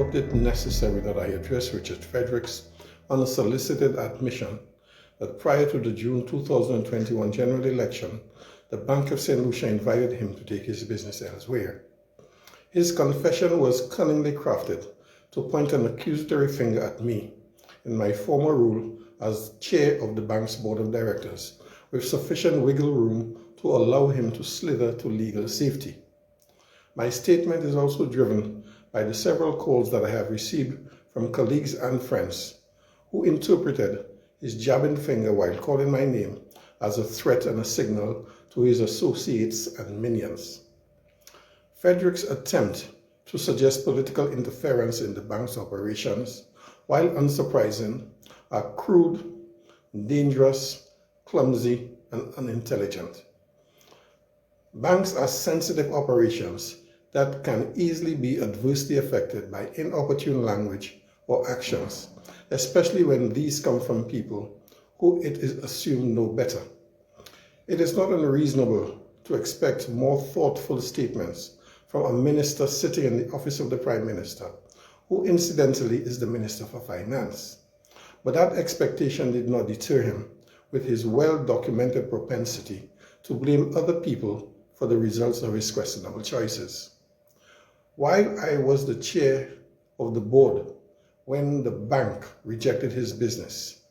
felt it necessary that I address Richard Frederick's unsolicited admission that prior to the June 2021 general election, the Bank of St. Lucia invited him to take his business elsewhere. His confession was cunningly crafted to point an accusatory finger at me in my former role as chair of the bank's board of directors, with sufficient wiggle room to allow him to slither to legal safety. My statement is also driven by the several calls that I have received from colleagues and friends who interpreted his jabbing finger while calling my name as a threat and a signal to his associates and minions. Frederick's attempt to suggest political interference in the bank's operations, while unsurprising, are crude, dangerous, clumsy, and unintelligent. Banks are sensitive operations that can easily be adversely affected by inopportune language or actions, especially when these come from people who it is assumed know better. It is not unreasonable to expect more thoughtful statements from a minister sitting in the office of the Prime Minister, who incidentally is the Minister for Finance. But that expectation did not deter him, with his well-documented propensity to blame other people for the results of his questionable choices. While I was the chair of the board when the bank rejected his business,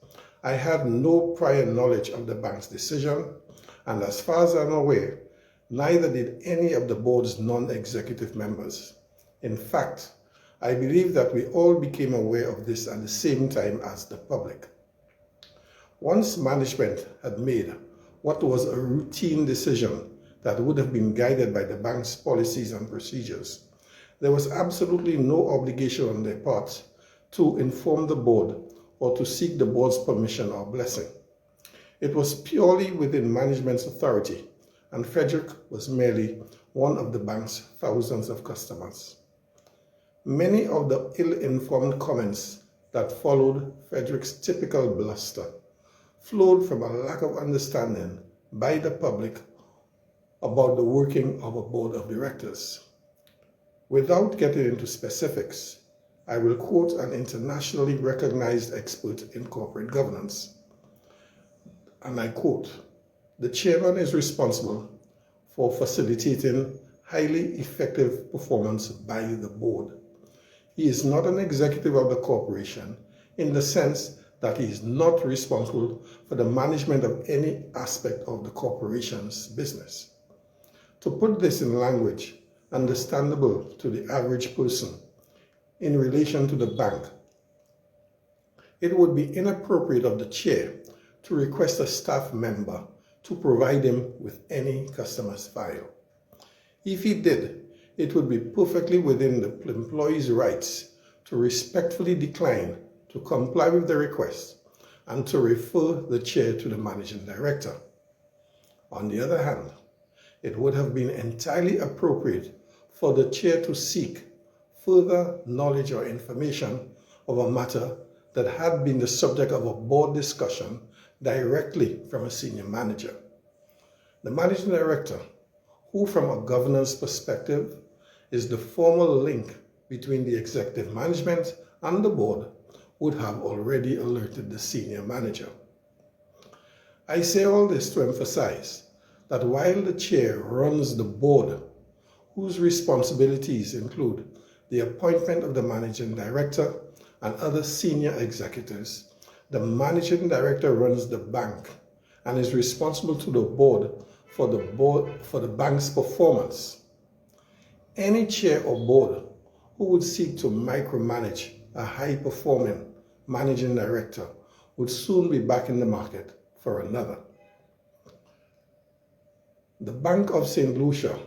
I had no prior knowledge of the bank's decision, and as far as I'm aware, neither did any of the board's non-executive members. In fact, I believe that we all became aware of this at the same time as the public. Once management had made what was a routine decision that would have been guided by the bank's policies and procedures, there was absolutely no obligation on their part to inform the board or to seek the board's permission or blessing. It was purely within management's authority, and Frederick was merely one of the bank's thousands of customers. Many of the ill-informed comments that followed Frederick's typical bluster flowed from a lack of understanding by the public about the working of a board of directors. Without getting into specifics, I will quote an internationally recognized expert in corporate governance, and I quote, "The chairman is responsible for facilitating highly effective performance by the board. He is not an executive of the corporation in the sense that he is not responsible for the management of any aspect of the corporation's business." To put this in language understandable to the average person in relation to the bank, it would be inappropriate of the chair to request a staff member to provide him with any customer's file. If he did, it would be perfectly within the employee's rights to respectfully decline to comply with the request and to refer the chair to the managing director. On the other hand, it would have been entirely appropriate for the chair to seek further knowledge or information of a matter that had been the subject of a board discussion directly from a senior manager. The managing director, who from a governance perspective is the formal link between the executive management and the board, would have already alerted the senior manager. I say all this to emphasize that while the chair runs the board, whose responsibilities include the appointment of the managing director and other senior executives, the managing director runs the bank and is responsible to the board for the bank's performance. Any chair or board who would seek to micromanage a high-performing managing director would soon be back in the market for another. The Bank of St. Lucia,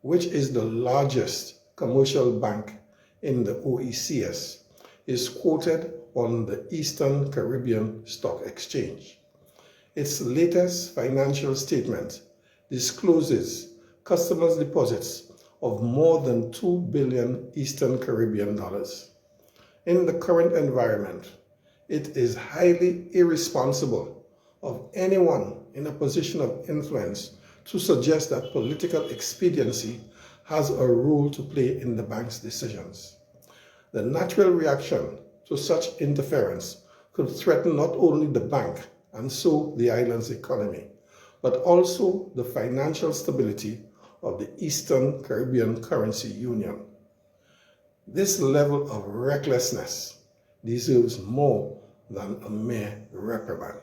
which is the largest commercial bank in the OECS, is quoted on the Eastern Caribbean Stock Exchange. Its latest financial statement discloses customers' deposits of more than $2 billion Eastern Caribbean dollars. In the current environment, it is highly irresponsible of anyone in a position of influence to suggest that political expediency has a role to play in the bank's decisions. The natural reaction to such interference could threaten not only the bank and so the island's economy, but also the financial stability of the Eastern Caribbean Currency Union. This level of recklessness deserves more than a mere reprimand.